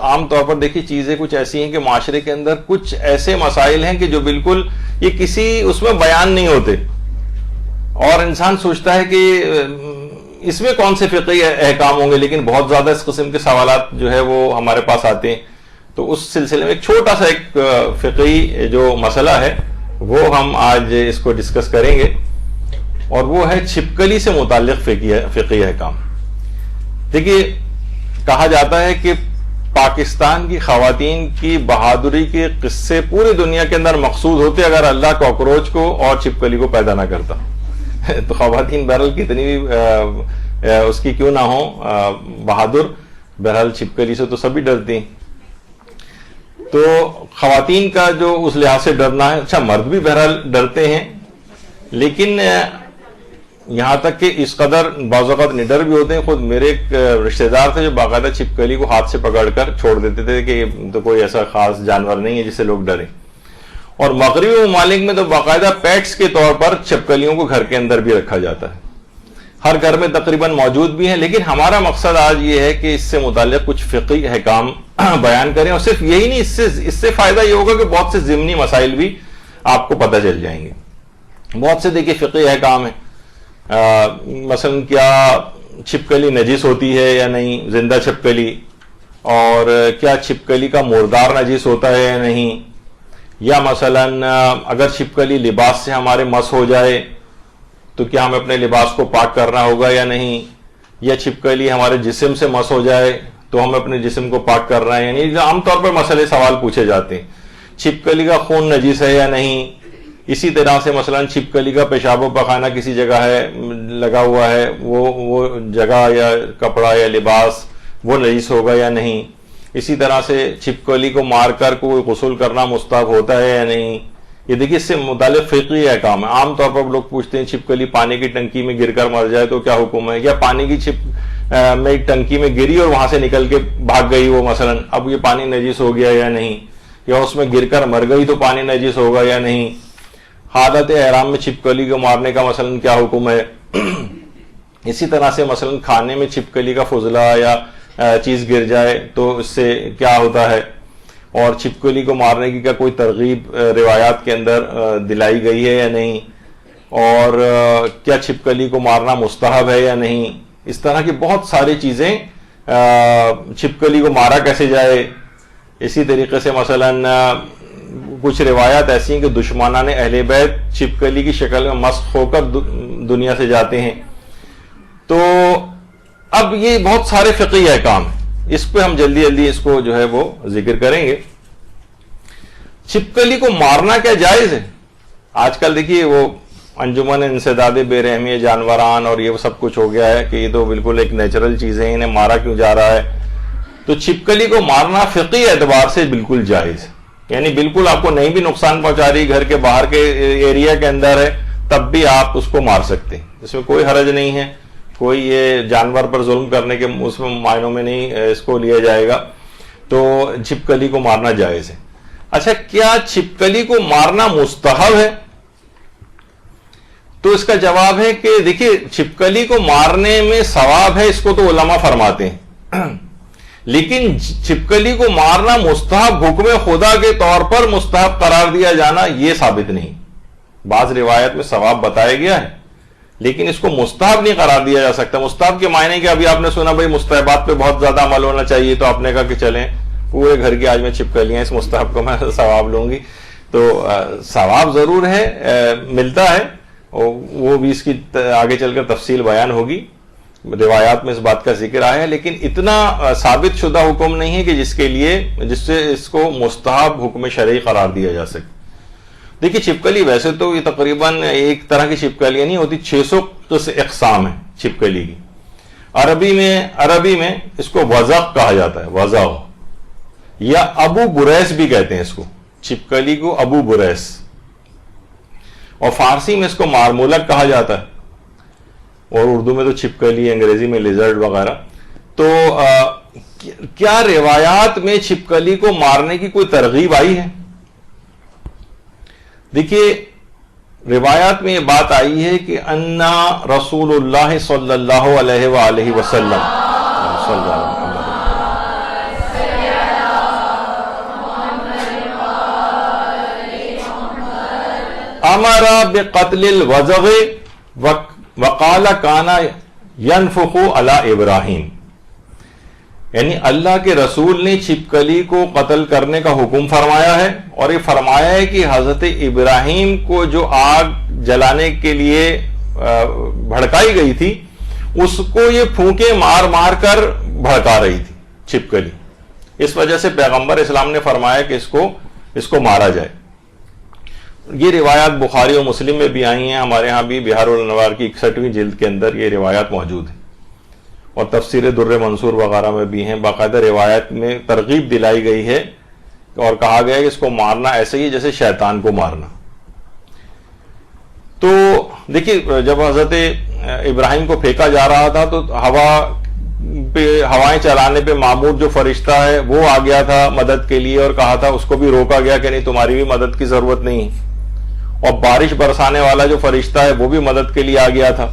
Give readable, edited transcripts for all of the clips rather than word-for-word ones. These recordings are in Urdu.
عام طور پر دیکھیے چیزیں کچھ ایسی ہیں کہ معاشرے کے اندر کچھ ایسے مسائل ہیں کہ جو بالکل یہ کسی اس میں بیان نہیں ہوتے، اور انسان سوچتا ہے کہ اس میں کون سے فقہی احکام ہوں گے، لیکن بہت زیادہ اس قسم کے سوالات جو ہے وہ ہمارے پاس آتے ہیں. تو اس سلسلے میں ایک چھوٹا سا ایک فقہی جو مسئلہ ہے وہ ہم آج اس کو ڈسکس کریں گے، اور وہ ہے چھپکلی سے متعلق فقہی احکام. دیکھیے کہا جاتا ہے کہ پاکستان کی خواتین کی بہادری کے قصے پوری دنیا کے اندر مقصود ہوتے اگر اللہ کاکروچ کو اور چھپکلی کو پیدا نہ کرتا. تو خواتین بہرحال کتنی بھی اس کی کیوں نہ ہو بہادر، بہرحال چھپکلی سے تو سبھی ڈرتی ہیں. تو خواتین کا جو اس لحاظ سے ڈرنا ہے، اچھا مرد بھی بہرحال ڈرتے ہیں، لیکن یہاں تک کہ اس قدر بعض اوقات نڈر بھی ہوتے ہیں. خود میرے ایک رشتہ دار تھے جو باقاعدہ چھپکلی کو ہاتھ سے پکڑ کر چھوڑ دیتے تھے کہ یہ تو کوئی ایسا خاص جانور نہیں ہے جس سے لوگ ڈریں. اور مغربی ممالک میں تو باقاعدہ پیٹس کے طور پر چھپکلیوں کو گھر کے اندر بھی رکھا جاتا ہے، ہر گھر میں تقریباً موجود بھی ہیں. لیکن ہمارا مقصد آج یہ ہے کہ اس سے متعلق کچھ فقہی احکام بیان کریں، اور صرف یہی نہیں، اس سے فائدہ یہ ہوگا کہ بہت سے ضمنی مسائل بھی آپ کو پتہ چل جائیں گے. بہت سے دیکھیے فقہی احکام ہیں، مثلا کیا چھپکلی نجس ہوتی ہے یا نہیں، زندہ چھپکلی، اور کیا چھپکلی کا مردار نجس ہوتا ہے یا نہیں، یا مثلا اگر چھپکلی لباس سے ہمارے مس ہو جائے تو کیا ہمیں اپنے لباس کو پاک کرنا ہوگا یا نہیں، یا چھپکلی ہمارے جسم سے مس ہو جائے تو ہم اپنے جسم کو پاک کر رہے ہیں یا نہیں. عام طور پر مسئلے سوال پوچھے جاتے ہیں. چھپکلی کا خون نجس ہے یا نہیں. اسی طرح سے مثلا چھپکلی کا پیشاب و پخانہ کسی جگہ ہے لگا ہوا ہے، وہ جگہ یا کپڑا یا لباس وہ نجس ہوگا یا نہیں. اسی طرح سے چھپکلی کو مار کر کوئی غسل کرنا مستحب ہوتا ہے یا نہیں. یہ دیکھیے اس سے متعلق فقہی احکام ہے. عام طور پر لوگ پوچھتے ہیں چھپکلی پانی کی ٹنکی میں گر کر مر جائے تو کیا حکم ہے، یا پانی کی میں ٹنکی میں گری اور وہاں سے نکل کے بھاگ گئی وہ مثلا، اب یہ پانی نجس ہو گیا یا نہیں، یا اس میں گر کر مر گئی تو پانی نجس ہوگا یا نہیں. حالت احرام میں چھپکلی کو مارنے کا مثلا کیا حکم ہے. اسی طرح سے مثلا کھانے میں چھپکلی کا فضلہ یا چیز گر جائے تو اس سے کیا ہوتا ہے، اور چھپکلی کو مارنے کی کیا کوئی ترغیب روایات کے اندر دلائی گئی ہے یا نہیں، اور کیا چھپکلی کو مارنا مستحب ہے یا نہیں. اس طرح کی بہت ساری چیزیں، چھپکلی کو مارا کیسے جائے. اسی طریقے سے مثلا کچھ روایات ایسی ہیں کہ دشمنان اہل بیت چھپکلی کی شکل میں مسخ ہو کر دنیا سے جاتے ہیں. تو اب یہ بہت سارے فقہی احکام ہیں، اس پہ ہم جلدی اس کو جو ہے وہ ذکر کریں گے. چھپکلی کو مارنا کیا جائز ہے؟ آج کل دیکھیے وہ انجمن انسداد بے رحمی جانوران اور یہ سب کچھ ہو گیا ہے کہ یہ تو بالکل ایک نیچرل چیزیں، انہیں مارا کیوں جا رہا ہے. تو چھپکلی کو مارنا فقہی اعتبار سے بالکل جائز، یعنی بالکل آپ کو نہیں بھی نقصان پہنچا رہی، گھر کے باہر کے ایریا کے اندر ہے تب بھی آپ اس کو مار سکتے ہیں، اس میں کوئی حرج نہیں ہے. کوئی یہ جانور پر ظلم کرنے کے اس میں معنوں میں نہیں اس کو لیا جائے گا. تو چھپکلی کو مارنا جائز ہے. اچھا کیا چھپکلی کو مارنا مستحب ہے؟ تو اس کا جواب ہے کہ دیکھیے چھپکلی کو مارنے میں ثواب ہے، اس کو تو علماء فرماتے ہیں، لیکن چھپکلی کو مارنا مستحب حکم خدا کے طور پر مستحب قرار دیا جانا یہ ثابت نہیں. بعض روایت میں ثواب بتایا گیا ہے لیکن اس کو مستحب نہیں قرار دیا جا سکتا. مستحب کے معنی کہ ابھی آپ نے سنا بھائی مستحبات پہ بہت زیادہ عمل ہونا چاہیے، تو آپ نے کہا کہ چلیں پورے گھر کی آج میں چھپکلیاں اس مستحب کو میں ثواب لوں گی. تو ثواب ضرور ہے، ملتا ہے، وہ بھی اس کی آگے چل کر تفصیل بیان ہوگی. روایات میں اس بات کا ذکر آیا ہے، لیکن اتنا ثابت شدہ حکم نہیں ہے کہ جس سے اس کو مستحب حکم شرعی قرار دیا جا سکے. دیکھیے چھپکلی ویسے تو یہ تقریباً ایک طرح کی چھپکلیاں نہیں ہوتی، 600 اقسام ہیں چھپکلی کی. عربی میں اس کو وزغ کہا جاتا ہے، وزغ، یا ابو بریس بھی کہتے ہیں اس کو، چھپکلی کو ابو بریس. اور فارسی میں اس کو مارمولک کہا جاتا ہے، اور اردو میں تو چھپکلی، انگریزی میں لیزرڈ وغیرہ. تو کیا روایات میں چھپکلی کو مارنے کی کوئی ترغیب آئی ہے؟ دیکھیے روایات میں یہ بات آئی ہے کہ انا رسول اللہ صلی اللہ علیہ وآلہ وسلم امر بقتل الوزغ وقال کان ينفخ علی ابراہیم، یعنی اللہ کے رسول نے چھپکلی کو قتل کرنے کا حکم فرمایا ہے، اور یہ فرمایا ہے کہ حضرت ابراہیم کو جو آگ جلانے کے لیے بھڑکائی گئی تھی اس کو یہ پھونکے مار مار کر بھڑکا رہی تھی چھپکلی، اس وجہ سے پیغمبر اسلام نے فرمایا کہ اس کو مارا جائے۔ یہ روایات بخاری اور مسلم میں بھی آئی ہیں، ہمارے ہاں بھی بہار الانوار کی 61ویں جلد کے اندر یہ روایات موجود ہیں، اور تفسیر در منصور وغیرہ میں بھی ہیں۔ باقاعدہ روایت میں ترغیب دلائی گئی ہے اور کہا گیا ہے کہ اس کو مارنا ایسے ہی جیسے شیطان کو مارنا۔ تو دیکھیے جب حضرت ابراہیم کو پھینکا جا رہا تھا تو ہوائیں چلانے پہ معمور جو فرشتہ ہے وہ آ گیا تھا مدد کے لیے، اور کہا تھا اس کو بھی روکا گیا کہ نہیں تمہاری بھی مدد کی ضرورت نہیں، اور بارش برسانے والا جو فرشتہ ہے وہ بھی مدد کے لیے آ گیا تھا۔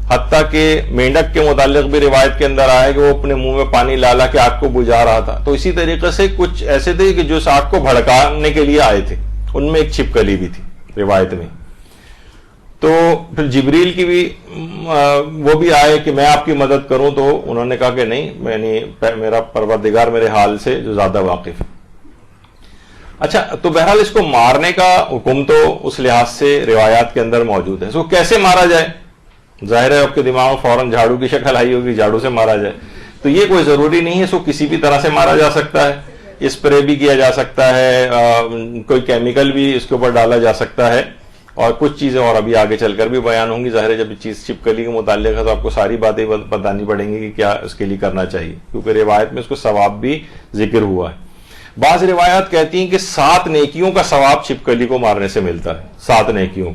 حتیٰ کہ مینڈک کے متعلق بھی روایت کے اندر آیا کہ وہ اپنے منہ میں پانی لا لا کے آگ کو بجھا رہا تھا۔ تو اسی طریقے سے کچھ ایسے تھے کہ جو اس آگ کو بھڑکانے کے لیے آئے تھے، ان میں ایک چھپکلی بھی تھی روایت میں۔ تو پھر جبریل کی بھی وہ بھی آئے کہ میں آپ کی مدد کروں، تو انہوں نے کہا کہ نہیں، میرا پروردگار میرے حال سے جو زیادہ واقف ہے۔ اچھا، تو بہرحال اس کو مارنے کا حکم تو اس لحاظ سے روایات کے اندر موجود ہے۔ اس کو کیسے مارا جائے؟ ظاہر ہے آپ کے دماغ میں فوراً جھاڑو کی شکل آئی ہوگی، جھاڑو سے مارا جائے، تو یہ کوئی ضروری نہیں ہے، اس کو کسی بھی طرح سے مارا جا سکتا ہے، اسپرے بھی کیا جا سکتا ہے، کوئی کیمیکل بھی اس کے اوپر ڈالا جا سکتا ہے، اور کچھ چیزیں اور ابھی آگے چل کر بھی بیان ہوں گی۔ ظاہر ہے جب یہ چیز چھپکلی کے متعلق ہے تو آپ کو ساری باتیں بتانی پڑیں گی کہ کیا اس کے لیے کرنا چاہیے، کیونکہ روایت میں اس کو ثواب بھی ذکر ہوا ہے۔ بعض روایات کہتی ہیں کہ 7 نیکیوں کا ثواب چھپکلی کو مارنے سے ملتا ہے، 7 نیکیوں۔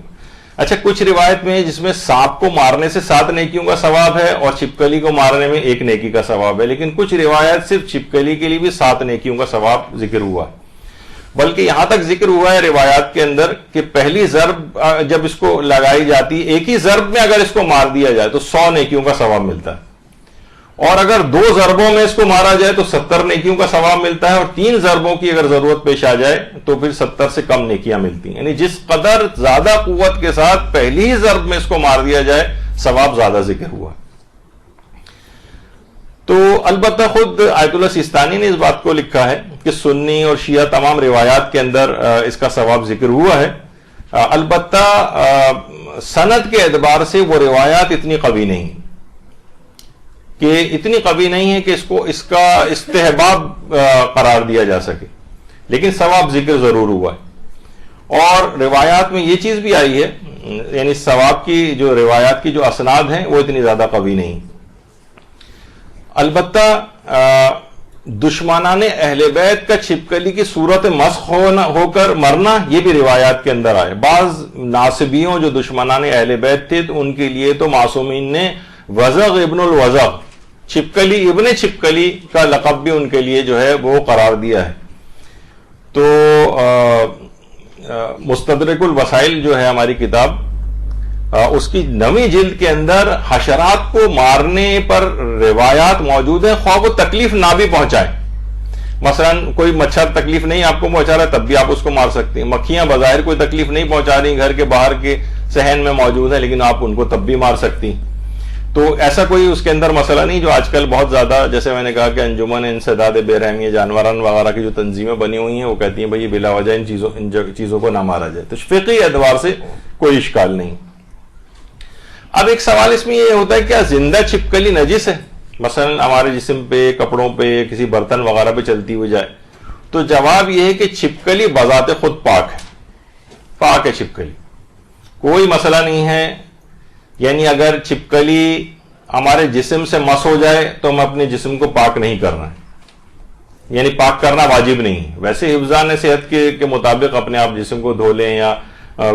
اچھا، کچھ روایت میں جس میں سانپ کو مارنے سے 7 نیکیوں کا ثواب ہے اور چھپکلی کو مارنے میں 1 نیکی کا ثواب ہے، لیکن کچھ روایت صرف چھپکلی کے لیے بھی 7 نیکیوں کا ثواب ذکر ہوا ہے۔ بلکہ یہاں تک ذکر ہوا ہے روایات کے اندر کہ پہلی ضرب جب اس کو لگائی جاتی، ایک ہی ضرب میں اگر اس کو مار دیا جائے تو 100 نیکیوں کا ثواب ملتا ہے، اور اگر 2 ضربوں میں اس کو مارا جائے تو 70 نیکیوں کا ثواب ملتا ہے، اور 3 ضربوں کی اگر ضرورت پیش آ جائے تو پھر 70 سے کم نیکیاں ملتی ہیں۔ یعنی جس قدر زیادہ قوت کے ساتھ پہلی ہی ضرب میں اس کو مار دیا جائے ثواب زیادہ ذکر ہوا۔ تو البتہ خود آیت اللہ سیستانی نے اس بات کو لکھا ہے کہ سنی اور شیعہ تمام روایات کے اندر اس کا ثواب ذکر ہوا ہے، البتہ سند کے اعتبار سے وہ روایات اتنی قوی نہیں کہ اس کا استحباب قرار دیا جا سکے، لیکن ثواب ذکر ضرور ہوا ہے۔ اور روایات میں یہ چیز بھی آئی ہے، یعنی ثواب کی جو روایات کی جو اسناد ہیں وہ اتنی زیادہ قوی نہیں۔ البتہ دشمنان اہل بیت کا چھپکلی کی صورت مسخ ہو کر مرنا، یہ بھی روایات کے اندر آئے۔ بعض ناصبیوں جو دشمنان اہل بیت تھے تو ان کے لیے تو معصومین نے وزغ ابن الوزغ، چھپکلی ابن چھپکلی کا لقب بھی ان کے لیے جو ہے وہ قرار دیا ہے۔ تو مستدرک الوسائل جو ہے ہماری کتاب، اس کی 9ویں جلد کے اندر حشرات کو مارنے پر روایات موجود ہیں، خواہ وہ تکلیف نہ بھی پہنچائیں۔ مثلا کوئی مچھر تکلیف نہیں آپ کو پہنچا رہا ہے تب بھی آپ اس کو مار سکتے ہیں، مکھیاں بظاہر کوئی تکلیف نہیں پہنچا رہی، گھر کے باہر کے صحن میں موجود ہیں، لیکن آپ ان کو تب بھی مار سکتی ہیں۔ تو ایسا کوئی اس کے اندر مسئلہ نہیں، جو آج کل بہت زیادہ جیسے میں نے کہا کہ انجمن انسداد بے رحمی جانوران وغیرہ کی جو تنظیمیں بنی ہوئی ہیں وہ کہتی ہیں بھئی بلا وجہ ان چیزوں کو نہ مارا جائے، تو فقہی اعتبار سے کوئی اشکال نہیں۔ اب ایک سوال اس میں یہ ہوتا ہے کیا زندہ چھپکلی نجس ہے؟ مثلا ہمارے جسم پہ، کپڑوں پہ، کسی برتن وغیرہ پہ چلتی ہوئی جائے، تو جواب یہ ہے کہ چھپکلی بذات خود پاک ہے چھپکلی، کوئی مسئلہ نہیں ہے۔ یعنی اگر چھپکلی ہمارے جسم سے مس ہو جائے تو ہم اپنے جسم کو پاک نہیں کرنا ہے، یعنی پاک کرنا واجب نہیں ہے۔ ویسے حفظان صحت کے مطابق اپنے آپ جسم کو دھو لیں یا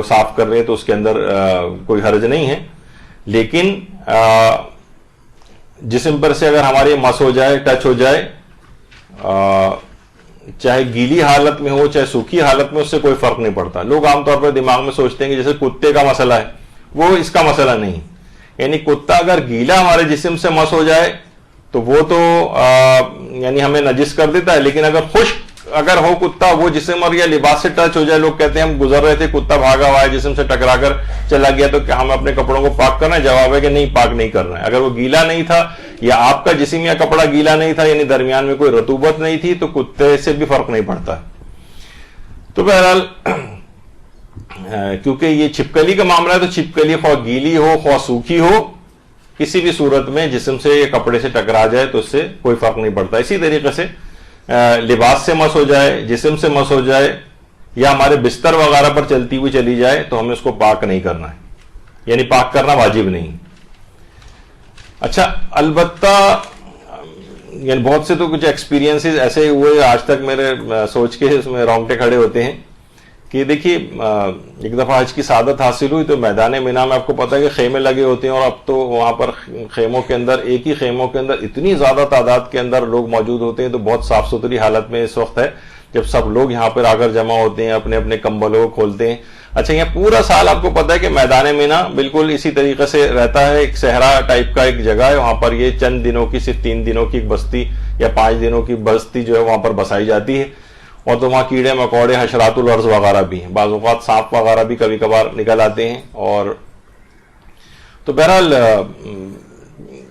صاف کر لیں تو اس کے اندر کوئی حرج نہیں ہے، لیکن جسم پر سے اگر ہماری مس ہو جائے، ٹچ ہو جائے، چاہے گیلی حالت میں ہو چاہے سوکھی حالت میں، اس سے کوئی فرق نہیں پڑتا۔ لوگ عام طور پر دماغ میں سوچتے ہیں کہ جیسے کتے کا مسئلہ ہے، وہ اس کا مسئلہ نہیں، یعنی کتا اگر گیلا ہمارے جسم سے مس ہو جائے تو وہ تو یعنی ہمیں نجس کر دیتا ہے، لیکن اگر خشک اگر ہو کتا وہ جسم اور یا لباس سے ٹچ ہو جائے, لوگ کہتے ہیں ہم گزر رہے تھے کتا بھاگا ہوا ہے جسم سے ٹکرا کر چلا گیا تو کیا ہم اپنے کپڑوں کو پاک کرنا ہے؟ جواب ہے کہ نہیں, پاک نہیں کرنا ہے. اگر وہ گیلا نہیں تھا یا آپ کا جسم یا کپڑا گیلا نہیں تھا, یعنی درمیان میں کوئی رطوبت نہیں تھی, تو کتے سے بھی فرق نہیں پڑتا. تو بہرحال کیونکہ یہ چھپکلی کا معاملہ ہے تو چھپکلی خواہ گیلی ہو خواہ سوکھی ہو, کسی بھی صورت میں جسم سے یا کپڑے سے ٹکرا جائے تو اس سے کوئی فرق نہیں پڑتا. اسی طریقے سے لباس سے مس ہو جائے, جسم سے مس ہو جائے یا ہمارے بستر وغیرہ پر چلتی ہوئی چلی جائے تو ہمیں اس کو پاک نہیں کرنا ہے, یعنی پاک کرنا واجب نہیں. اچھا, البتہ یعنی بہت سے تو کچھ ایکسپیرینسز ایسے ہوئے آج تک میرے سوچ کے اس میں رونگٹے کھڑے ہوتے ہیں کہ دیکھیے ایک دفعہ حج کی سعادت حاصل ہوئی تو میدان مینا میں آپ کو پتا ہے کہ خیمے لگے ہوتے ہیں, اور اب تو وہاں پر خیموں کے اندر ایک ہی خیموں کے اندر اتنی زیادہ تعداد کے اندر لوگ موجود ہوتے ہیں, تو بہت صاف ستھری حالت میں اس وقت ہے جب سب لوگ یہاں پر آ کر جمع ہوتے ہیں, اپنے اپنے کمبلوں کو کھولتے ہیں. اچھا, یہ پورا سال آپ کو پتا ہے کہ میدان مینا بالکل اسی طریقے سے رہتا ہے, ایک صحرا ٹائپ کا ایک جگہ ہے, وہاں پر یہ چند دنوں کی صرف 3 دنوں کی ایک بستی یا 5 دنوں کی بستی جو ہے وہاں پر بسائی جاتی ہے, اور تو وہاں کیڑے مکوڑے حشرات الارض وغیرہ بھی ہیں, بعض اوقات سانپ وغیرہ بھی کبھی کبھار نکل آتے ہیں. اور تو بہرحال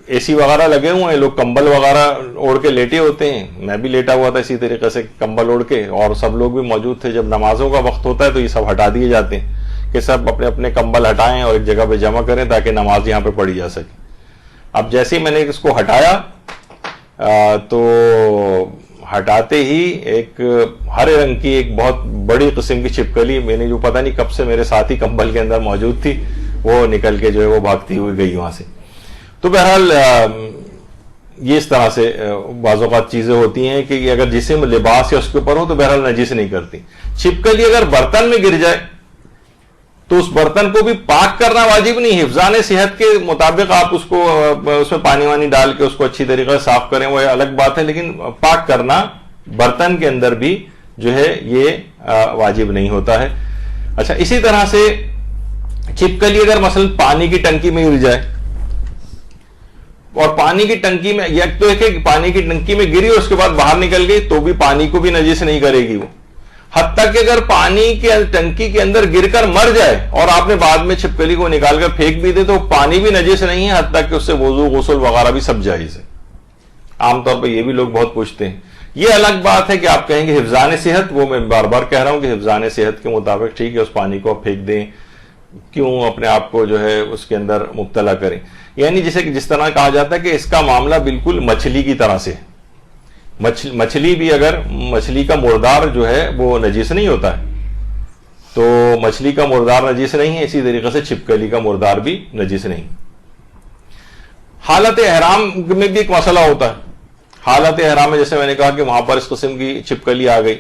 اے سی وغیرہ لگے ہوئے ہیں, لوگ کمبل وغیرہ اوڑھ کے لیٹے ہوتے ہیں, میں بھی لیٹا ہوا تھا اسی طریقے سے کمبل اوڑھ کے, اور سب لوگ بھی موجود تھے. جب نمازوں کا وقت ہوتا ہے تو یہ سب ہٹا دیے جاتے ہیں کہ سب اپنے اپنے کمبل ہٹائیں اور ایک جگہ پہ جمع کریں تاکہ نماز یہاں پہ پڑھی جا سکے. اب جیسے ہی میں نے اس کو ہٹایا تو ہٹاتے ہی ایک ہرے رنگ کی ایک بہت بڑی قسم کی چھپکلی, میں نے جو پتہ نہیں کب سے میرے ساتھی کمبل کے اندر موجود تھی, وہ نکل کے جو ہے وہ بھاگتی ہوئی گئی وہاں سے. تو بہرحال یہ اس طرح سے بعض اوقات چیزیں ہوتی ہیں کہ اگر جسم لباس یا اس کے اوپر ہو تو بہرحال نجس نہیں کرتی. چھپکلی اگر برتن میں گر جائے تو اس برتن کو بھی پاک کرنا واجب نہیں. حفظان صحت کے مطابق آپ اس کو اس میں پانی وانی ڈال کے اس کو اچھی طریقے سے صاف کریں, وہ الگ بات ہے, لیکن پاک کرنا برتن کے اندر بھی جو ہے یہ واجب نہیں ہوتا ہے. اچھا, اسی طرح سے چھپکلی اگر مثلا پانی کی ٹنکی میں گر جائے, اور پانی کی ٹنکی میں یک تو ہے کہ پانی کی ٹنکی میں گری اور اس کے بعد باہر نکل گئی تو بھی پانی کو بھی نجس نہیں کرے گی وہ. حتیٰ کہ اگر پانی کے ٹنکی کے اندر گر کر مر جائے اور آپ نے بعد میں چھپکلی کو نکال کر پھینک بھی دے تو پانی بھی نجس نہیں ہے, حتیٰ کہ اس سے وضو غسل وغیرہ بھی سب جائز ہے. عام طور پہ یہ بھی لوگ بہت پوچھتے ہیں. یہ الگ بات ہے کہ آپ کہیں گے حفظان صحت, وہ میں بار بار کہہ رہا ہوں کہ حفظان صحت کے مطابق ٹھیک ہے اس پانی کو آپ پھینک دیں, کیوں اپنے آپ کو جو ہے اس کے اندر مبتلا کریں. یعنی جس طرح کہا جاتا ہے کہ اس کا معاملہ بالکل مچھلی کی طرح سے, مچھلی بھی اگر مچھلی کا مردار جو ہے وہ نجس نہیں ہوتا ہے, تو مچھلی کا مردار نجس نہیں ہے, اسی طریقے سے چھپکلی کا مردار بھی نجس نہیں. حالت احرام میں بھی ایک مسئلہ ہوتا ہے. حالت احرام میں جیسے میں نے کہا کہ وہاں پر اس قسم کی چھپکلی آ گئی,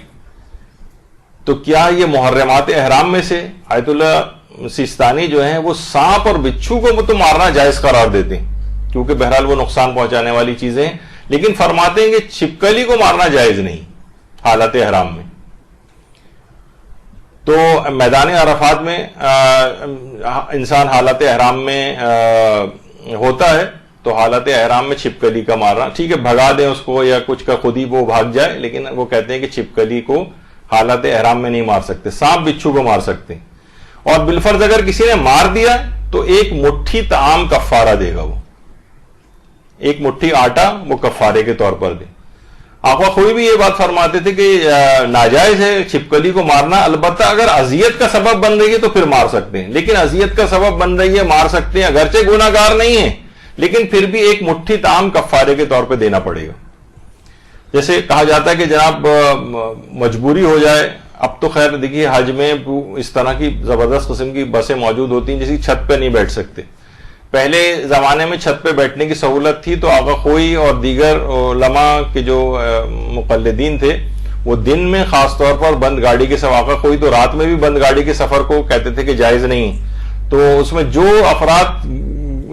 تو کیا یہ محرمات احرام میں سے؟ آیت اللہ سیستانی جو ہیں وہ سانپ اور بچھو کو تو مارنا جائز قرار دیتے ہیں کیونکہ بہرحال وہ نقصان پہنچانے والی چیزیں ہیں, لیکن فرماتے ہیں کہ چھپکلی کو مارنا جائز نہیں حالت احرام میں. تو میدان عرفات میں انسان حالت احرام میں ہوتا ہے, تو حالت احرام میں چھپکلی کا مارنا ٹھیک ہے, بھگا دیں اس کو یا کچھ کا خود ہی وہ بھاگ جائے, لیکن وہ کہتے ہیں کہ چھپکلی کو حالت احرام میں نہیں مار سکتے, سانپ بچھو کو مار سکتے ہیں. اور بالفرض اگر کسی نے مار دیا تو ایک مٹھی طعام کفارہ دے گا, وہ ایک مٹھی آٹا وہ کفارے کے طور پر دے. آقا خوئی بھی یہ بات فرماتے تھے کہ ناجائز ہے چھپکلی کو مارنا, البتہ اگر اذیت کا سبب بن رہی ہے تو پھر مار سکتے ہیں, لیکن اذیت کا سبب بن رہی ہے مار سکتے ہیں, اگرچہ گناہگار نہیں ہے لیکن پھر بھی ایک مٹھی طعام کفارے کے طور پہ دینا پڑے گا. جیسے کہا جاتا ہے کہ جناب مجبوری ہو جائے, اب تو خیر دیکھیے حج میں اس طرح کی زبردست قسم کی بسیں موجود ہوتی ہیں جس کی چھت پہ نہیں بیٹھ سکتے. پہلے زمانے میں چھت پہ بیٹھنے کی سہولت تھی, تو آقا خوئی اور دیگر علماء کے جو مقلدین تھے وہ دن میں خاص طور پر بند گاڑی کے سفر, آقا خوئی تو رات میں بھی بند گاڑی کے سفر کو کہتے تھے کہ جائز نہیں, تو اس میں جو افراد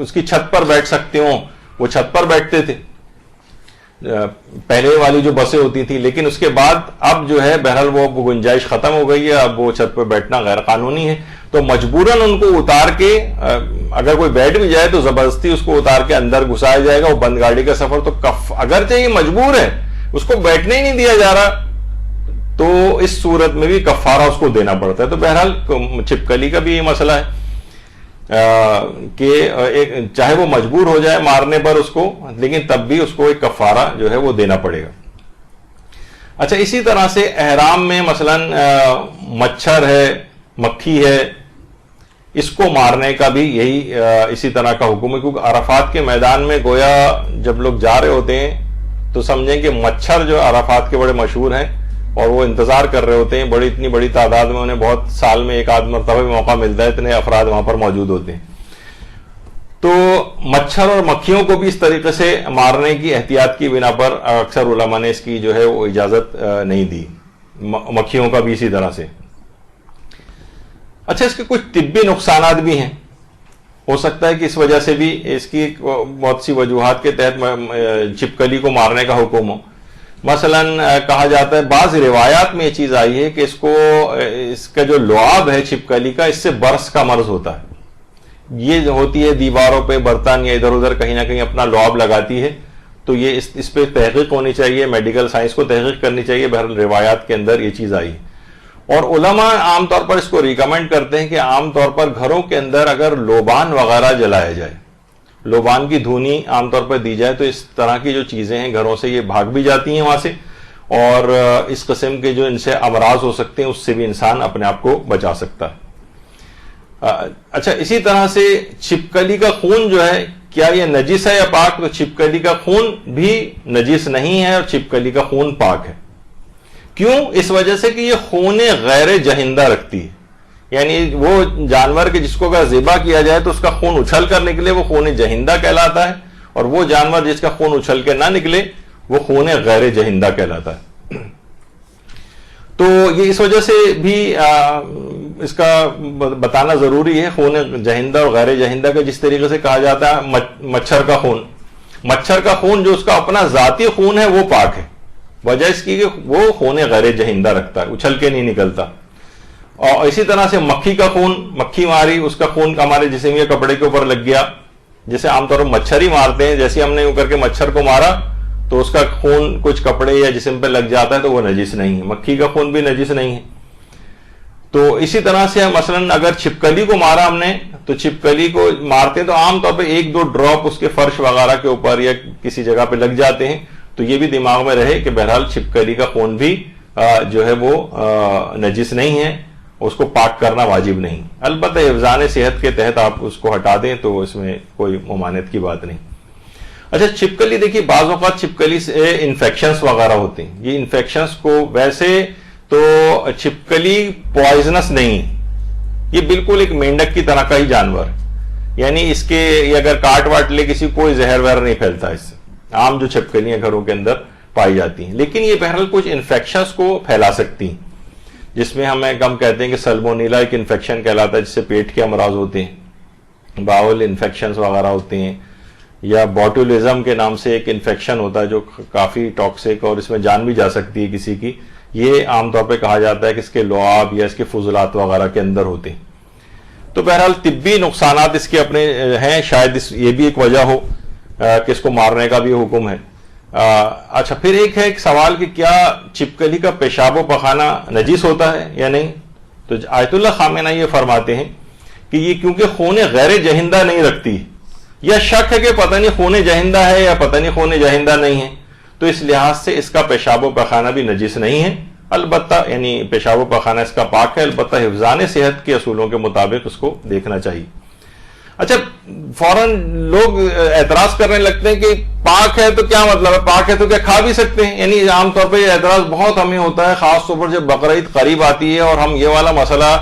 اس کی چھت پر بیٹھ سکتے ہوں وہ چھت پر بیٹھتے تھے پہلے والی جو بسیں ہوتی تھیں. لیکن اس کے بعد اب جو ہے بہرحال وہ گنجائش ختم ہو گئی ہے, اب وہ چھت پہ بیٹھنا غیر قانونی ہے, تو مجبوراً ان کو اتار کے اگر کوئی بیٹھ بھی جائے تو زبردستی اس کو اتار کے اندر گھسایا جائے گا. وہ بند گاڑی کا سفر تو اگرچہ یہ مجبور ہے, اس کو بیٹھنے ہی نہیں دیا جا رہا, تو اس صورت میں بھی کفارہ اس کو دینا پڑتا ہے. تو بہرحال چھپکلی کا بھی یہ مسئلہ ہے کہ چاہے وہ مجبور ہو جائے مارنے پر اس کو، لیکن تب بھی اس کو ایک کفارہ جو ہے وہ دینا پڑے گا. اچھا، اسی طرح سے احرام میں مثلا مچھر ہے، مکھی ہے، اس کو مارنے کا بھی یہی اسی طرح کا حکم ہے، کیونکہ عرفات کے میدان میں گویا جب لوگ جا رہے ہوتے ہیں تو سمجھیں کہ مچھر جو عرفات کے بڑے مشہور ہیں اور وہ انتظار کر رہے ہوتے ہیں، اتنی بڑی تعداد میں، انہیں بہت سال میں ایک آدھ مرتبہ بھی موقع ملتا ہے، اتنے افراد وہاں پر موجود ہوتے ہیں. تو مچھر اور مکھیوں کو بھی اس طریقے سے مارنے کی احتیاط کی بنا پر اکثر علماء نے اس کی جو ہے وہ اجازت نہیں دی، مکھیوں کا بھی اسی طرح سے. اچھا، اس کے کچھ طبی نقصانات بھی ہیں. ہو سکتا ہے کہ اس وجہ سے بھی اس کی بہت سی وجوہات کے تحت چھپکلی کو مارنے کا حکم ہو. مثلا کہا جاتا ہے، بعض روایات میں یہ چیز آئی ہے کہ اس کا جو لعاب ہے چھپکلی کا، اس سے برس کا مرض ہوتا ہے. یہ ہوتی ہے دیواروں پہ برتن یا ادھر ادھر کہیں نہ کہیں اپنا لعاب لگاتی ہے. تو یہ اس پہ تحقیق ہونی چاہیے، میڈیکل سائنس کو تحقیق کرنی چاہیے. بہرحال روایات کے اندر یہ چیز آئی ہے. اور علماء عام طور پر اس کو ریکمینڈ کرتے ہیں کہ عام طور پر گھروں کے اندر اگر لوبان وغیرہ جلایا جائے، لوبان کی دھونی عام طور پر دی جائے، تو اس طرح کی جو چیزیں ہیں گھروں سے یہ بھاگ بھی جاتی ہیں وہاں سے، اور اس قسم کے جو ان سے امراض ہو سکتے ہیں اس سے بھی انسان اپنے آپ کو بچا سکتا ہے. اچھا، اسی طرح سے چھپکلی کا خون جو ہے، کیا یہ نجس ہے یا پاک؟ تو چھپکلی کا خون بھی نجس نہیں ہے اور چھپکلی کا خون پاک ہے. کیوں؟ اس وجہ سے کہ یہ خون غیر جہندہ رکھتی ہے. یعنی وہ جانور کے جس کو اگر ذبح کیا جائے تو اس کا خون اچھل کر نکلے وہ خون جہندہ کہلاتا ہے، اور وہ جانور جس کا خون اچھل کے نہ نکلے وہ خون غیر جہندہ کہلاتا ہے. تو یہ اس وجہ سے بھی اس کا بتانا ضروری ہے. خون جہندہ اور غیر جہندہ کا جس طریقے سے کہا جاتا ہے مچھر کا خون جو اس کا اپنا ذاتی خون ہے وہ پاک ہے، وجہ اس کی کہ وہ خون غیر جہندہ رکھتا ہے، اچھل کے نہیں نکلتا. اور اسی طرح سے مکھی کا خون، مکھی ماری، اس کا خون ہمارے جسم یا کپڑے کے اوپر لگ گیا، جیسے عام طور پر مچھر ہی مارتے ہیں، جیسے ہم نے یوں کر کے مچھر کو مارا تو اس کا خون کچھ کپڑے یا جسم پہ لگ جاتا ہے تو وہ نجس نہیں ہے. مکھی کا خون بھی نجس نہیں ہے. تو اسی طرح سے مثلا اگر چھپکلی کو مارا ہم نے، تو چھپکلی کو مارتے ہیں تو عام طور پہ 1-2 ڈراپ اس کے فرش وغیرہ کے اوپر یا کسی جگہ پہ لگ جاتے ہیں. تو یہ بھی دماغ میں رہے کہ بہرحال چھپکلی کا خون بھی جو ہے وہ نجس نہیں ہے، اس کو پاک کرنا واجب نہیں. البتہ حفظان صحت کے تحت آپ اس کو ہٹا دیں تو اس میں کوئی ممانعت کی بات نہیں. اچھا، چھپکلی دیکھیے، بعض اوقات چھپکلی سے انفیکشنز وغیرہ ہوتے ہیں. یہ انفیکشنز کو ویسے تو چھپکلی پوائزنس نہیں ہے، یہ بالکل ایک مینڈک کی طرح کا ہی جانور ہے. یعنی اس کے اگر کاٹ واٹ لے کسی کوئی زہر وہر نہیں پھیلتا اس سے. عام جو چھپکلیاں گھروں کے اندر پائی جاتی ہیں، لیکن یہ بہرحال کچھ انفیکشنز کو پھیلا سکتی ہیں، جس میں ہم کہتے ہیں کہ سلمونیلا ایک انفیکشن کہلاتا ہے، جس سے پیٹ کے امراض ہوتے ہیں، باول انفیکشنز وغیرہ ہوتے ہیں، یا بوٹولزم کے نام سے ایک انفیکشن ہوتا ہے جو کافی ٹاکسک اور اس میں جان بھی جا سکتی ہے کسی کی. یہ عام طور پہ کہا جاتا ہے کہ اس کے لعاب یا اس کے فضلات وغیرہ کے اندر ہوتے ہیں. تو بہرحال طبی نقصانات اس کے اپنے ہیں، شاید یہ بھی ایک وجہ ہو کہ اس کو مارنے کا بھی حکم ہے. اچھا، پھر ایک سوال کہ کیا چھپکلی کا پیشاب و پخانہ نجس ہوتا ہے یا نہیں؟ تو آیت اللہ خامنہ یہ فرماتے ہیں کہ یہ کیونکہ خون غیر جہندہ نہیں رکھتی، یا شک ہے کہ پتہ نہیں خون جہندہ ہے یا پتہ نہیں خون جہندہ نہیں ہے، تو اس لحاظ سے اس کا پیشاب و پخانہ بھی نجس نہیں ہے. البتہ یعنی پیشاب و پخانہ اس کا پاک ہے، البتہ حفظان صحت کے اصولوں کے مطابق اس کو دیکھنا چاہیے. اچھا، فوراً لوگ اعتراض کرنے لگتے ہیں کہ پاک ہے تو کیا مطلب ہے، پاک ہے تو کیا کھا بھی سکتے ہیں؟ یعنی عام طور پہ یہ اعتراض بہت ہمیں ہوتا ہے، خاص طور پر جب بقرعید قریب آتی ہے اور ہم یہ والا مسئلہ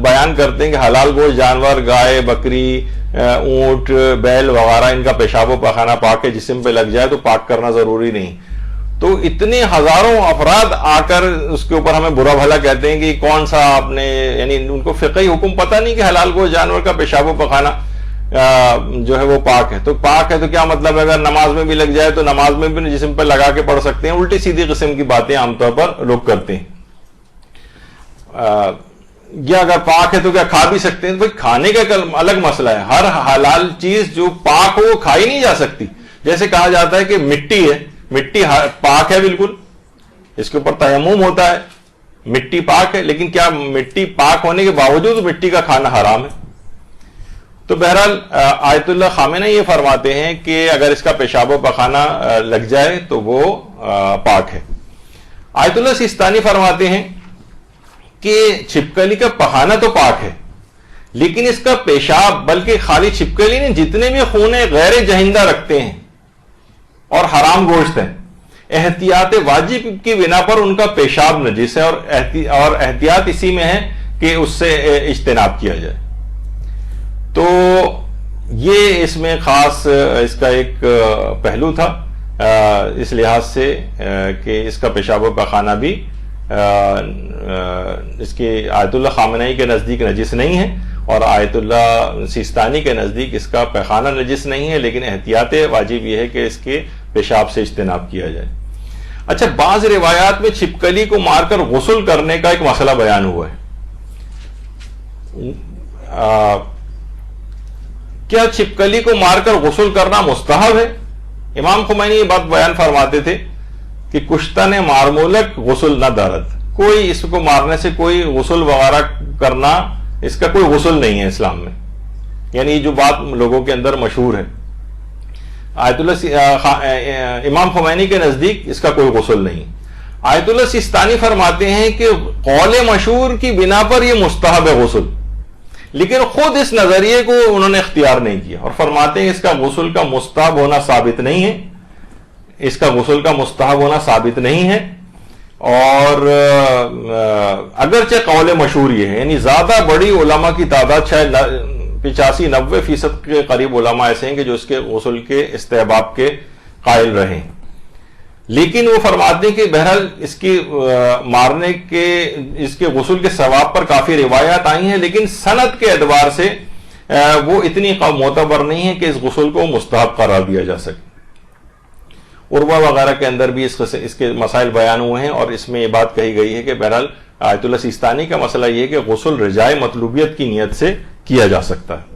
بیان کرتے ہیں کہ حلال گوشت جانور، گائے، بکری، اونٹ، بیل وغیرہ، ان کا پیشاب و پخانہ پاک ہے، جسم پہ لگ جائے تو پاک کرنا ضروری نہیں. تو اتنے ہزاروں افراد آ کر اس کے اوپر ہمیں برا بھلا کہتے ہیں کہ کون سا آپ نے، یعنی ان کو فقہی حکم پتہ نہیں کہ حلال گوشت جانور کا پیشاب و پخانہ جو ہے وہ پاک ہے. تو پاک ہے تو کیا مطلب ہے، اگر نماز میں بھی لگ جائے تو نماز میں بھی جسم پہ لگا کے پڑھ سکتے ہیں. الٹی سیدھی قسم کی باتیں عام طور پر لوگ کرتے ہیں. یا اگر پاک ہے تو کیا کھا بھی سکتے ہیں؟ تو کھانے کا الگ مسئلہ ہے. ہر حلال چیز جو پاک ہو وہ کھائی نہیں جا سکتی. جیسے کہا جاتا ہے کہ مٹی ہے، مٹی پاک ہے بالکل، اس کے اوپر تیمم ہوتا ہے, مٹی پاک ہے, لیکن کیا مٹی پاک ہونے کے باوجود مٹی کا کھانا حرام ہے؟ تو بہرحال آیت اللہ خامنہ یہ فرماتے ہیں کہ اگر اس کا پیشاب و پخانہ لگ جائے تو وہ پاک ہے. آیت اللہ سیستانی فرماتے ہیں کہ چھپکلی کا پخانہ تو پاک ہے, لیکن اس کا پیشاب, بلکہ خالی چھپکلی نہیں, جتنے بھی خونے غیر جہندہ رکھتے ہیں اور حرام گوشت ہیں, احتیاط واجب کی بنا پر ان کا پیشاب نجس ہے, اور احتیاط اسی میں ہے کہ اس سے اجتناب کیا جائے. تو یہ اس میں خاص اس کا ایک پہلو تھا اس لحاظ سے کہ اس کا پیشاب و پخانہ بھی اس کے آیت اللہ خامنہی کے نزدیک نجس نہیں ہے, اور آیت اللہ سیستانی کے نزدیک اس کا پیخانہ نجس نہیں ہے, لیکن احتیاط واجب یہ ہے کہ اس کے پیشاب سے اجتناب کیا جائے. اچھا, بعض روایات میں چھپکلی کو مار کر غسل کرنے کا ایک مسئلہ بیان ہوا ہے. کیا چھپکلی کو مار کر غسل کرنا مستحب ہے؟ امام خمینی یہ بات بیان فرماتے تھے کہ کشتہ نے مارمولک غسل نہ دارد, کوئی اس کو مارنے سے کوئی غسل وغیرہ کرنا, اس کا کوئی غسل نہیں ہے اسلام میں. یعنی جو بات لوگوں کے اندر مشہور ہے, آیت اللہ امام خمینی کے نزدیک اس کا کوئی غسل نہیں. آیت اللہ سیستانی فرماتے ہیں کہ قول مشہور کی بنا پر یہ مستحب ہے غسل, لیکن خود اس نظریے کو انہوں نے اختیار نہیں کیا, اور فرماتے ہیں اس کا غسل کا مستحب ہونا ثابت نہیں ہے, اس کا غسل کا مستحب ہونا ثابت نہیں ہے. اور اگرچہ قول مشہور یہ ہے, یعنی زیادہ بڑی علماء کی تعداد شاید 85-90% کے قریب علماء ایسے ہیں کہ جو اس کے غسل کے استحباب کے قائل رہے ہیں, لیکن وہ فرماتے ہیں کہ بہرحال اس کی مارنے کے, اس کے غسل کے ثواب پر کافی روایات آئی ہیں, لیکن سند کے اعتبار سے وہ اتنی معتبر نہیں ہے کہ اس غسل کو مستحب قرار دیا جا سکے. عروہ وغیرہ کے اندر بھی اس کے مسائل بیان ہوئے ہیں, اور اس میں یہ بات کہی گئی ہے کہ بہرحال آیت اللہ سیستانی کا مسئلہ یہ ہے کہ غسل رجائے مطلوبیت کی نیت سے کیا جا سکتا ہے,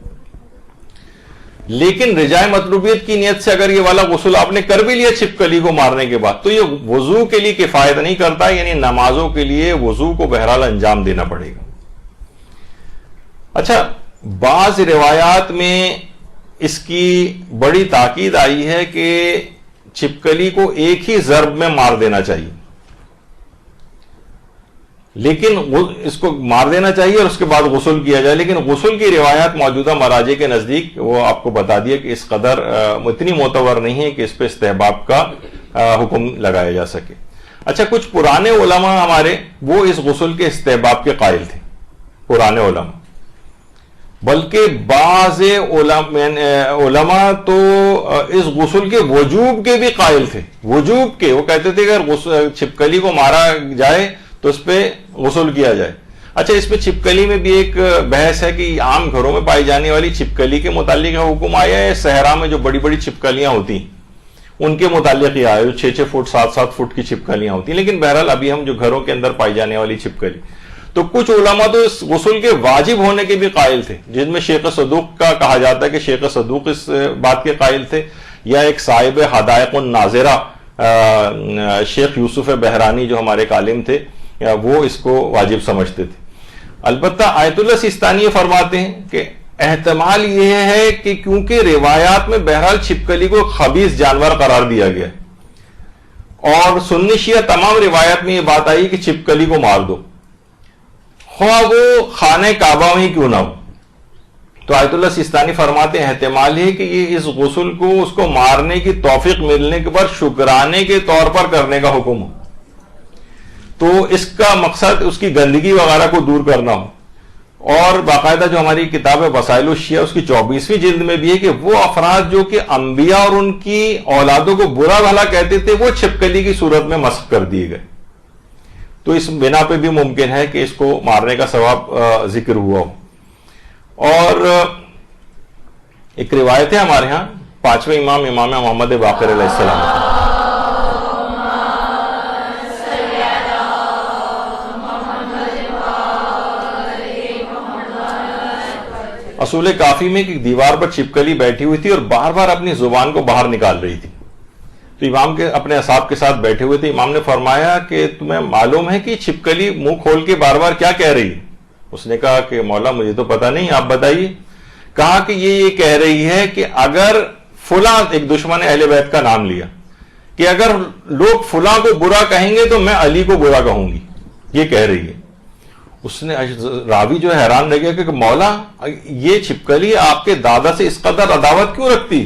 لیکن رجائے مطلوبیت کی نیت سے اگر یہ والا غسل آپ نے کر بھی لیا چھپکلی کو مارنے کے بعد, تو یہ وضو کے لیے کفایت نہیں کرتا, یعنی نمازوں کے لیے وضو کو بہرحال انجام دینا پڑے گا. اچھا, بعض روایات میں اس کی بڑی تاکید آئی ہے کہ چھپکلی کو ایک ہی ضرب میں مار دینا چاہیے, لیکن اس کو مار دینا چاہیے اور اس کے بعد غسل کیا جائے, لیکن غسل کی روایات موجودہ مراجع کے نزدیک وہ آپ کو بتا دیا کہ اس قدر اتنی معتبر نہیں ہے کہ اس پہ استحباب کا حکم لگایا جا سکے. اچھا, کچھ پرانے علماء ہمارے وہ اس غسل کے استحباب کے قائل تھے, پرانے علماء, بلکہ بعض علماء تو اس غسل کے وجوب کے بھی قائل تھے. وجوب کے, وہ کہتے تھے کہ اگر چھپکلی کو مارا جائے تو اس پہ غسل کیا جائے. اچھا, اس پہ چھپکلی میں بھی ایک بحث ہے کہ عام گھروں میں پائی جانے والی چھپکلی کے متعلق حکم آیا ہے, صحرا میں جو بڑی بڑی چھپکلیاں ہوتی ہیں ان کے متعلق یہ آیا, 6-6 فٹ 7-7 فٹ کی چھپکلیاں ہوتی ہیں. لیکن بہرحال ابھی ہم جو گھروں کے اندر پائی جانے والی چھپکلی, تو کچھ علماء تو اس غسل کے واجب ہونے کے بھی قائل تھے, جن میں شیخ صدوق کا کہا جاتا ہے کہ شیخ صدوق اس بات کے قائل تھے, یا ایک صاحب حدائق الناظرہ شیخ یوسف بحرانی جو ہمارے ایک عالم تھے, وہ اس کو واجب سمجھتے تھے. البتہ آیت اللہ سیستانی فرماتے ہیں کہ احتمال یہ ہے کہ کیونکہ روایات میں بہرحال چھپکلی کو خبیث جانور قرار دیا گیا, اور سنی شیعہ تمام روایات میں یہ بات آئی کہ چھپکلی کو مار دو, خواہ وہ خانہ کعبہ میں ہی کیوں نہ ہو. تو آیت اللہ سیستانی فرماتے ہیں احتمال ہے کہ یہ اس غسل کو اس کو مارنے کی توفیق ملنے کے بعد شکرانے کے طور پر کرنے کا حکم ہو, تو اس کا مقصد اس کی گندگی وغیرہ کو دور کرنا ہو. اور باقاعدہ جو ہماری کتاب ہے وسائل الشیعہ, اس کی 24ویں جلد میں بھی ہے کہ وہ افراد جو کہ انبیاء اور ان کی اولادوں کو برا بھلا کہتے تھے, وہ چھپکلی کی صورت میں مسخ کر دیے گئے. تو اس بنا پہ بھی ممکن ہے کہ اس کو مارنے کا ثواب ذکر ہوا ہو. اور ایک روایت ہے ہمارے ہاں 5ویں امام محمد باقر علیہ السلام کی, اصول کافی میں کہ دیوار پر چھپکلی بیٹھی ہوئی تھی اور بار بار اپنی زبان کو باہر نکال رہی تھی. تو امام کے اپنے اصحاب کے ساتھ بیٹھے ہوئے تھے. امام نے فرمایا کہ تمہیں معلوم ہے کہ چھپکلی منہ کھول کے بار بار کیا کہہ رہی ہے؟ اس نے کہا کہ مولا مجھے تو پتا نہیں، آپ بتائیے. کہا کہ یہ کہہ رہی ہے کہ اگر فلاں، ایک دشمن اہل بیت کا نام لیا، کہ اگر لوگ فلاں کو برا کہیں گے تو میں علی کو برا کہوں گی، یہ کہہ رہی ہے. اس نے راوی جو حیران رہ گیا کہ مولا یہ چھپکلی آپ کے دادا سے اس قدر عداوت کیوں رکھتی؟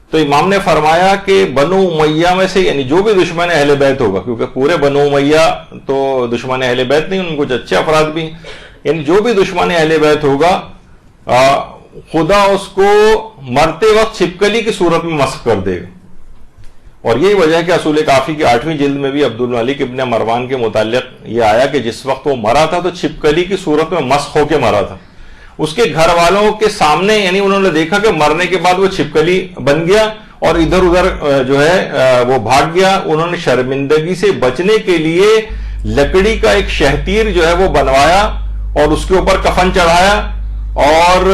تو امام نے فرمایا کہ بنو امیہ میں سے، یعنی جو بھی دشمن اہل بیت ہوگا، کیونکہ پورے بنو امیہ تو دشمن اہل بیت نہیں، ان کو کچھ اچھے افراد بھی، یعنی جو بھی دشمن اہل بیت ہوگا خدا اس کو مرتے وقت چھپکلی کی صورت میں مسخ کر دے گا. اور یہی وجہ ہے کہ اصول کافی کی 8ویں جلد میں بھی عبدالملک ابن مروان کے متعلق یہ آیا کہ جس وقت وہ مرا تھا تو چھپکلی کی صورت میں مسخ ہو کے مرا تھا. اس کے گھر والوں کے سامنے، یعنی انہوں نے دیکھا کہ مرنے کے بعد وہ چھپکلی بن گیا اور ادھر ادھر جو ہے وہ بھاگ گیا. انہوں نے شرمندگی سے بچنے کے لیے لکڑی کا ایک شہتیر جو ہے وہ بنوایا اور اس کے اوپر کفن چڑھایا. اور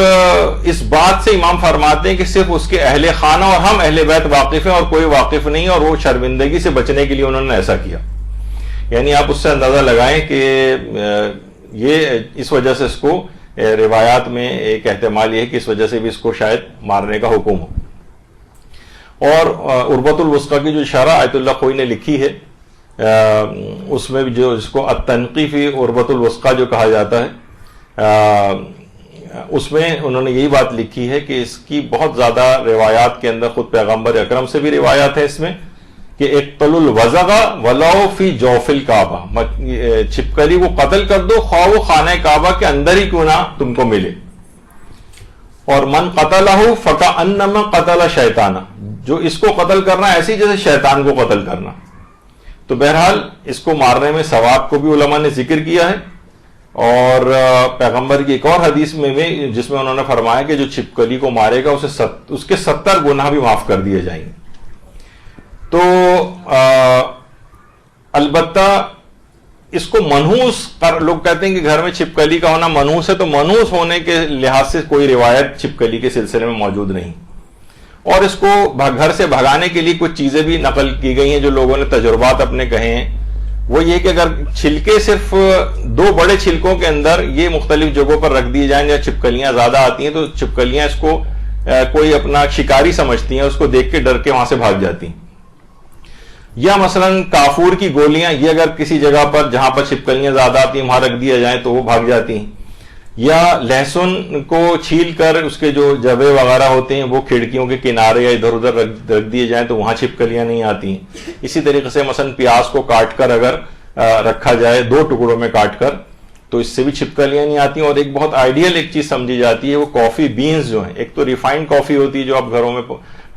اس بات سے امام فرماتے ہیں کہ صرف اس کے اہل خانہ اور ہم اہل بیت واقف ہیں اور کوئی واقف نہیں، اور وہ شرمندگی سے بچنے کے لیے انہوں نے ایسا کیا. یعنی آپ اس سے اندازہ لگائیں کہ یہ اس وجہ سے اس کو روایات میں ایک احتمال یہ ہے کہ اس وجہ سے بھی اس کو شاید مارنے کا حکم ہو. اور عربۃ الوثقی کی جو شرح آیت اللہ خوئی نے لکھی ہے، اس میں بھی جو اس کو التنقی فی عربۃ الوثقی جو کہا جاتا ہے، اس میں انہوں نے یہی بات لکھی ہے کہ اس کی بہت زیادہ روایات کے اندر خود پیغمبر اکرم سے بھی روایات ہے اس میں کہ اقتلوا الوزغ ولو فی جوف الکعبہ، چھپکلی کو قتل کر دو خواہ وہ خانہ کعبہ کے اندر ہی کیوں نہ تم کو ملے. اور من قتلہ فکأنما قتل شیطانا، جو اس کو قتل کرنا ایسی جیسے شیطان کو قتل کرنا. تو بہرحال اس کو مارنے میں ثواب کو بھی علماء نے ذکر کیا ہے. اور پیغمبر کی ایک اور حدیث میں بھی جس میں انہوں نے فرمایا کہ جو چھپکلی کو مارے گا اس کے 70 گناہ بھی معاف کر دیے جائیں گے. تو البتہ اس کو منحوس لوگ کہتے ہیں کہ گھر میں چھپکلی کا ہونا منحوس ہے، تو منحوس ہونے کے لحاظ سے کوئی روایت چھپکلی کے سلسلے میں موجود نہیں. اور اس کو گھر سے بھگانے کے لیے کچھ چیزیں بھی نقل کی گئی ہیں جو لوگوں نے تجربات اپنے کہے ہیں. وہ یہ کہ اگر چھلکے صرف 2 بڑے چھلکوں کے اندر یہ مختلف جگہوں پر رکھ دیے جائیں جہاں چھپکلیاں زیادہ آتی ہیں، تو چھپکلیاں اس کو کوئی اپنا شکاری سمجھتی ہیں، اس کو دیکھ کے ڈر کے وہاں سے بھاگ جاتی ہیں. یا مثلا کافور کی گولیاں، یہ اگر کسی جگہ پر جہاں پر چھپکلیاں زیادہ آتی ہیں وہاں رکھ دیا جائیں تو وہ بھاگ جاتی ہیں. یا لہسن کو چھیل کر اس کے جو جبے وغیرہ ہوتے ہیں وہ کھڑکیوں کے کنارے یا ادھر ادھر رکھ دیے جائیں تو وہاں چھپکلیاں نہیں آتی ہیں. اسی طریقے سے مثلا پیاز کو کاٹ کر اگر رکھا جائے 2 ٹکڑوں میں کاٹ کر تو اس سے بھی چھپکلیاں نہیں آتی. اور ایک بہت آئیڈیل ایک چیز سمجھی جاتی ہے وہ کافی بینز جو ہیں. ایک تو ریفائنڈ کافی ہوتی ہے جو آپ گھروں میں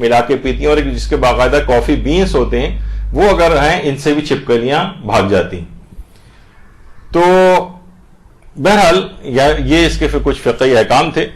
ملا کے پیتی ہیں، اور ایک جس کے باقاعدہ کافی بینز ہوتے ہیں، وہ اگر ہیں ان سے بھی چھپکلیاں بھاگ جاتی ہیں. تو بہرحال یہ اس کے کچھ فقہی احکام تھے.